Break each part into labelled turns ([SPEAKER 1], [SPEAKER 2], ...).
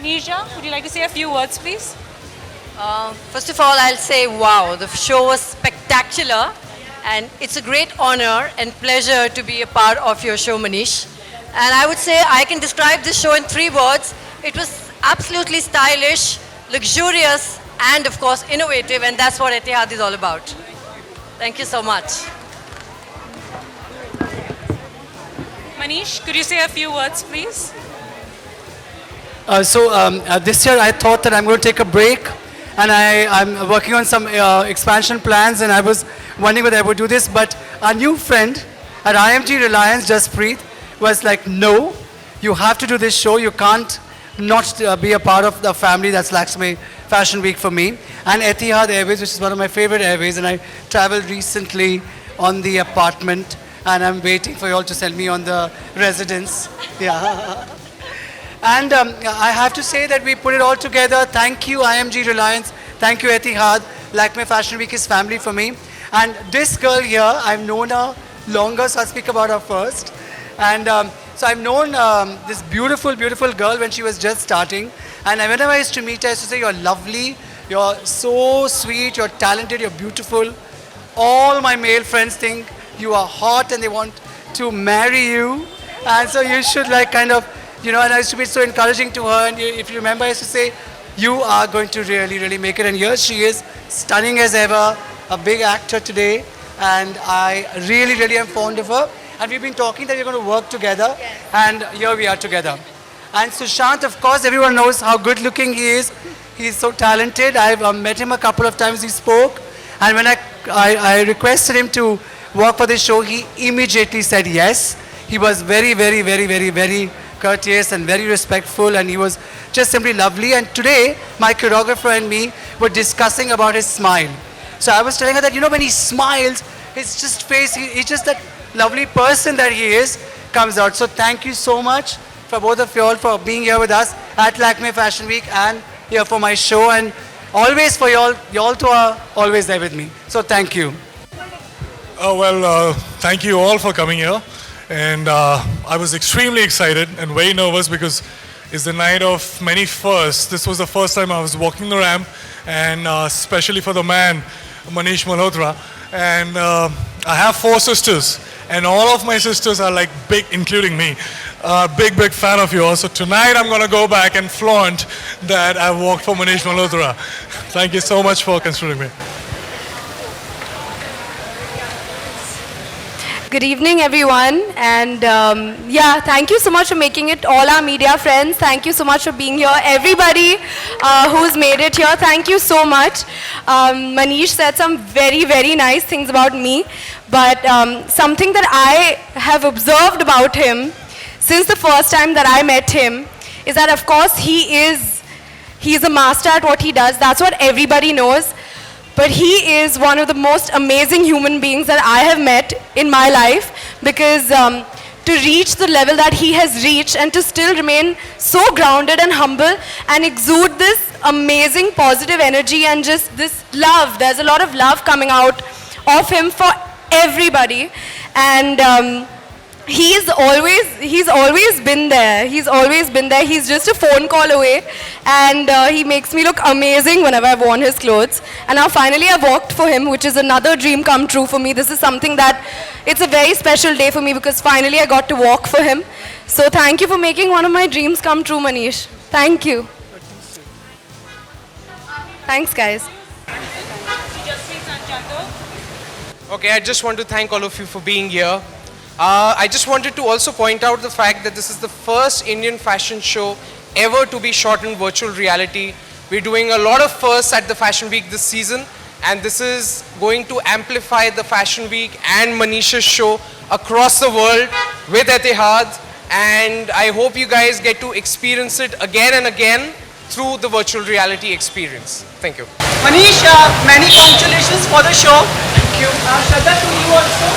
[SPEAKER 1] Neerja, would you like to say a few words, please?
[SPEAKER 2] First of all, I'll say wow, the show was spectacular, and it's a great honor and pleasure to be a part of your show, Manish. And I would say I can describe this show in 3 words. It was absolutely stylish, luxurious, and of course innovative, and that's what Etihad is all about. Thank you so much.
[SPEAKER 1] Manish, could you say a few words, please?
[SPEAKER 3] This year I thought that I'm going to take a break, and I'm working on some expansion plans, and I was wondering whether I would do this, but our new friend at IMG Reliance, Jaspreet, was like, no, you have to do this show. You can't not be a part of the family. That's Lakme Fashion Week for me. And Etihad Airways, which is one of my favorite airways, and I traveled recently on the apartment, and I'm waiting for you all to send me on the residence. Yeah. And I have to say that we put it all together. Thank you, IMG Reliance. Thank you, Etihad. Lakme Fashion Week is family for me. And this girl here, I've known her longer, so I'll speak about her first. And so I've known this beautiful, beautiful girl when she was just starting. And whenever I used to meet her, I used to say, you're lovely, you're so sweet, you're talented, you're beautiful. All my male friends think you are hot and they want to marry you. And so you should like kind of, you know, and I used to be so encouraging to her. And if you remember, I used to say, you are going to really, really make it. And here she is, stunning as ever, a big actor today. And I really, really am fond of her. And we've been talking that we're going to work together. Yes. And here we are together. And Sushant, of course, everyone knows how good looking he is. He's so talented. I've met him a couple of times. He spoke, and when I requested him to work for this show, he immediately said yes. He was very, very, very, very, very courteous and very respectful, and he was just simply lovely. And today, my choreographer and me were discussing about his smile. So I was telling her that, when he smiles, his just face, he's just that lovely person that he is, comes out. So thank you so much for both of you all for being here with us at Lakme Fashion Week and here for my show, and always for y'all two are always there with me. So thank you.
[SPEAKER 4] Thank you all for coming here. And I was extremely excited and very nervous because it's the night of many firsts. This was the first time I was walking the ramp, and especially for the man, Manish Malhotra. And I have 4 sisters, and all of my sisters are like big, including me, big fan of yours. So tonight I'm going to go back and flaunt that I've walked for Manish Malhotra. Thank you so much for considering me.
[SPEAKER 5] Good evening, everyone, and thank you so much for making it. All our media friends, thank you so much for being here. Everybody who's made it here, thank you so much. Manish said some very, very nice things about me, but something that I have observed about him since the first time that I met him is that, of course, he's a master at what he does. That's what everybody knows. But he is one of the most amazing human beings that I have met in my life, because to reach the level that he has reached and to still remain so grounded and humble and exude this amazing positive energy and just this love. There's a lot of love coming out of him for everybody. And he's always been there. He's always been there. He's just a phone call away, and he makes me look amazing whenever I've worn his clothes. And now finally I've walked for him, which is another dream come true for me. This is something that, it's a very special day for me because finally I got to walk for him. So thank you for making one of my dreams come true, Manish. Thank you. Thanks, guys.
[SPEAKER 6] Okay, I just want to thank all of you for being here. I just wanted to also point out the fact that this is the first Indian fashion show ever to be shot in virtual reality. We're doing a lot of firsts at the Fashion Week this season, and this is going to amplify the Fashion Week and Manish's show across the world with Etihad, and I hope you guys get to experience it again and again through the virtual reality experience. Thank you.
[SPEAKER 7] Manish, many congratulations for the show. Thank you. Shraddha, to you also.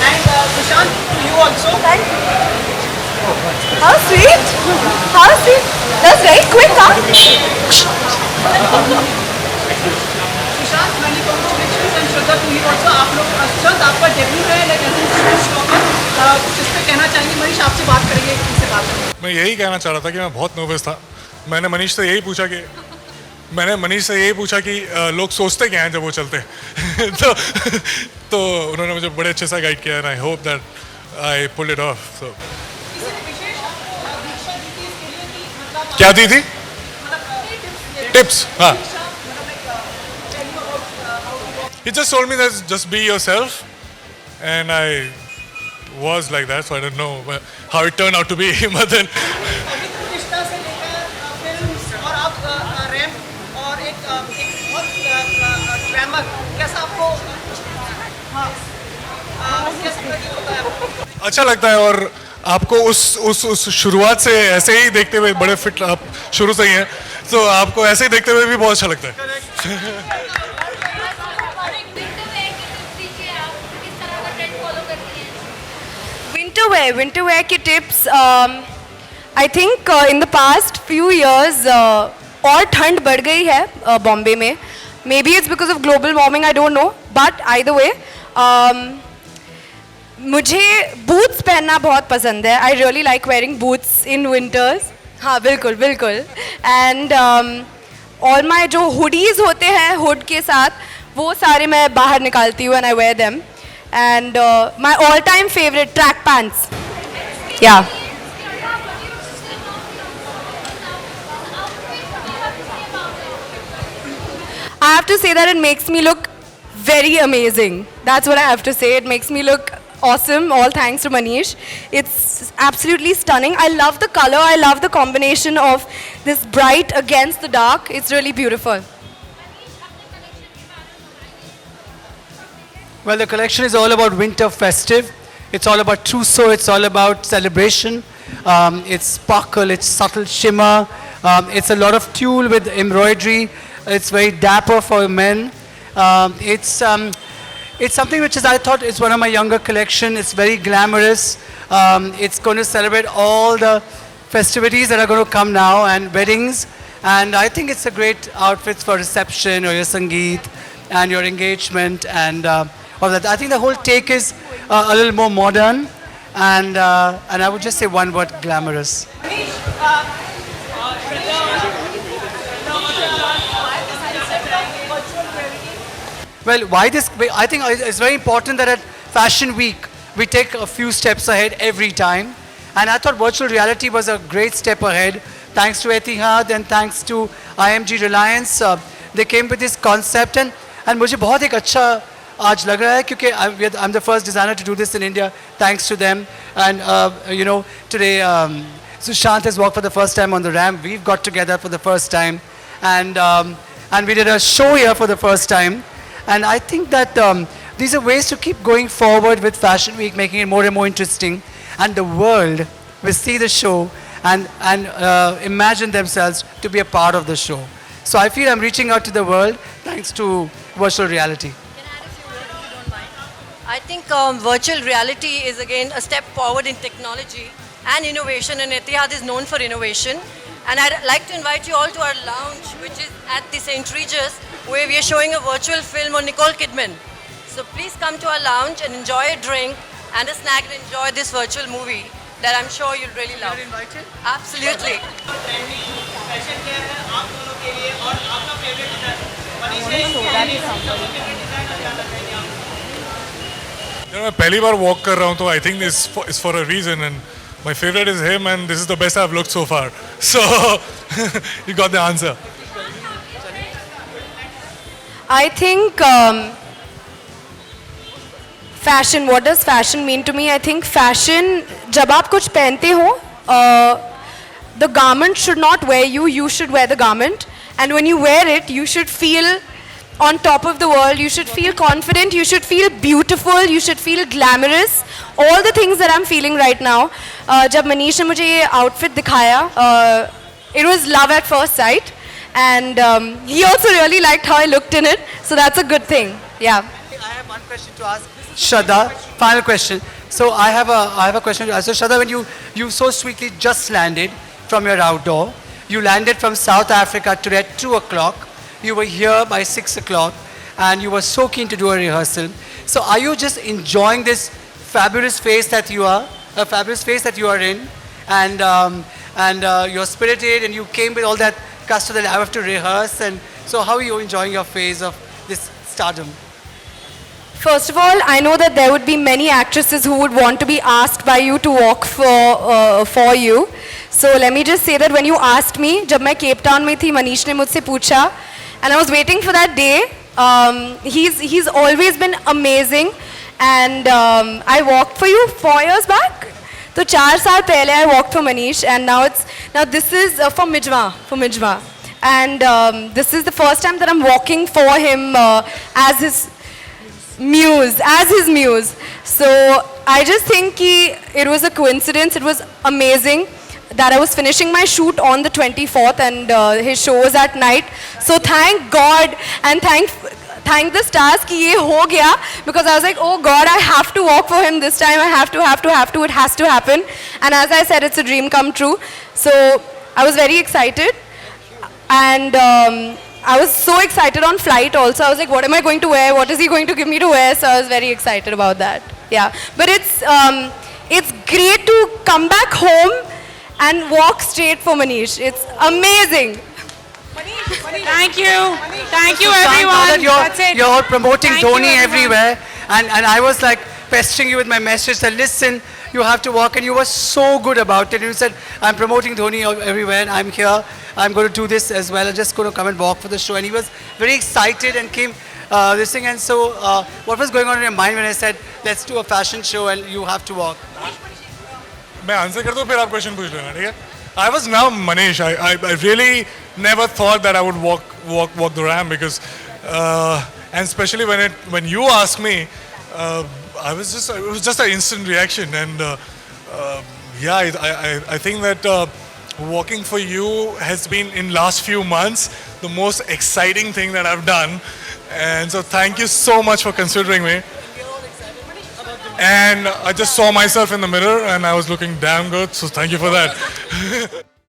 [SPEAKER 7] And Sushant, to you also. Thank you.
[SPEAKER 5] How sweet. How sweet. That's very quick, huh?
[SPEAKER 7] Sushant, many congratulations. And Shraddha, to you also. आप लोग Sushant, आपका debut है show पर, जिस पे कहना चाहेंगे मनीष आपसे बात करेंगे, इनसे बात करेंगे.
[SPEAKER 4] मैं यही कहना चाह रहा था कि मैं बहुत नर्वस था. मैंने मनीष से यही पूछा कि लोग सोचते क्या हैं जब वो चलते हैं. तो उन्होंने मुझे बड़े अच्छे से गाइड किया, and I hope that I pulled it off. So क्या दी थी टिप्स? हाँ, he just told me that just be yourself, and I was like that, so I don't know how it turned out to be. But then अच्छा लगता है, और आपको उस शुरुआत से ऐसे ही देखते हुए, बड़े फिट आप शुरू से ही हैं, तो आपको ऐसे ही देखते हुए भी बहुत अच्छा लगता है.
[SPEAKER 5] Winter wear की tips. I think in the past few years और ठंड बढ़ गई है बॉम्बे में. Maybe it's because of global warming, I don't know. But either way, मुझे boots पहनना बहुत पसंद है. I really like wearing boots in winters. हाँ, बिल्कुल बिल्कुल. And all my जो hoodies होते हैं hood के साथ, वो सारे मैं बाहर निकालती हूँ and I wear them. And my all-time favorite, track pants. Yeah. I have to say that it makes me look very amazing. That's what I have to say. It makes me look awesome. All thanks to Manish. It's absolutely stunning. I love the color. I love the combination of this bright against the dark. It's really beautiful.
[SPEAKER 3] Well, the collection is all about winter festive. It's all about trousseau. It's all about celebration. It's sparkle. It's subtle shimmer. It's a lot of tulle with embroidery. It's very dapper for men. It's something which is, I thought, is one of my younger collection. It's very glamorous. It's going to celebrate all the festivities that are going to come now and weddings. And I think it's a great outfit for reception or your sangeet and your engagement and all that. I think the whole take is a little more modern and I would just say one word, glamorous. Well, why this? I think it's very important that at Fashion Week, we take a few steps ahead every time. And I thought virtual reality was a great step ahead. Thanks to Etihad and thanks to IMG Reliance, they came with this concept. And मुझे बहुत एक अच्छा आज लग रहा है क्योंकि I'm the first designer to do this in India, thanks to them. And you know, today Sushant has walked for the first time on the ramp. We've got together for the first time. And we did a show here for the first time. And I think that these are ways to keep going forward with Fashion Week, making it more and more interesting. And the world will see the show and imagine themselves to be a part of the show. So I feel I'm reaching out to the world thanks to virtual reality.
[SPEAKER 2] I think virtual reality is again a step forward in technology and innovation, and Etihad is known for innovation. And I'd like to invite you all to our lounge, which is at the St. Regis, where we are showing a virtual film on Nicole Kidman. So please come to our lounge and enjoy a drink and a snack and enjoy this virtual movie that I'm sure you'll really love.
[SPEAKER 3] You're invited?
[SPEAKER 2] Absolutely.
[SPEAKER 4] You know, मैं पहली बार walk कर रहा हूँ तो I think this is for a reason and my favorite is him and this is the best I've looked so far. So you got the answer.
[SPEAKER 5] I think fashion, what does fashion mean to me? I think fashion, जब आप कुछ पहनते हो, the garment should not wear you, you should wear the garment. And when you wear it, you should feel on top of the world, you should feel confident, you should feel beautiful, you should feel glamorous. All the things that I'm feeling right now. जब मनीष ने मुझे ये outfit दिखाया, it was love at first sight. And he also really liked how I looked in it. So that's a good thing. Yeah.
[SPEAKER 3] I have one question to ask Shraddha. Final question. So I have a question to ask. So Shraddha, when you so sweetly just landed from your outdoor, you landed from South Africa today at 2 o'clock. You were here by 6 o'clock and you were so keen to do a rehearsal. So are you just enjoying this fabulous phase that you are, a fabulous phase that you are in, and you're spirited and you came with all that custom that I have to rehearse, and so how are you enjoying your phase of this stardom?
[SPEAKER 5] First of all, I know that there would be many actresses who would want to be asked by you to walk for you. So let me just say that when you asked me, जब मैं Cape Town में थी, मनीष ने मुझसे पूछा, and I was waiting for that day. He's always been amazing, and I walked for you 4 years back. So 4 साल पहले I walked for Manish, and now this is for Mijma, and this is the first time that I'm walking for him as his muse. So I just think it was a coincidence. It was amazing that I was finishing my shoot on the 24th, and his show was at night. So thank God and thank the stars कि ये हो गया, because I was like, oh God, I have to walk for him this time. I have to. It has to happen. And as I said, it's a dream come true. So I was very excited, and I was so excited on flight also. I was like, what am I going to wear? What is he going to give me to wear? So I was very excited about that. Yeah, but it's great to come back home and walk straight for Manish. It's amazing.
[SPEAKER 1] Thank you. Thank you,
[SPEAKER 3] Sushant, now
[SPEAKER 1] everyone.
[SPEAKER 3] that
[SPEAKER 1] That's it.
[SPEAKER 3] you're promoting
[SPEAKER 1] Thank you,
[SPEAKER 3] Dhoni
[SPEAKER 1] everyone.
[SPEAKER 3] everywhere, and I was like pestering you with my message that listen, you have to walk, and you were so good about it. You said, I'm promoting Dhoni everywhere, and I'm here, I'm going to do this as well, I'm just going to come and walk for the show. And he was very excited and came this thing. And so, what was going on in your mind when I said, let's do a fashion show and you have to walk?
[SPEAKER 4] मैं answer कर दूं फिर आप question पूछ लेना ठीक है I was now Manish I really never thought that I would walk the ramp because and especially when you asked me it was just an instant reaction and yeah I think that walking for you has been in last few months the most exciting thing that I've done and so thank you so much for considering me. And I just saw myself in the mirror and I was looking damn good, so thank you for that.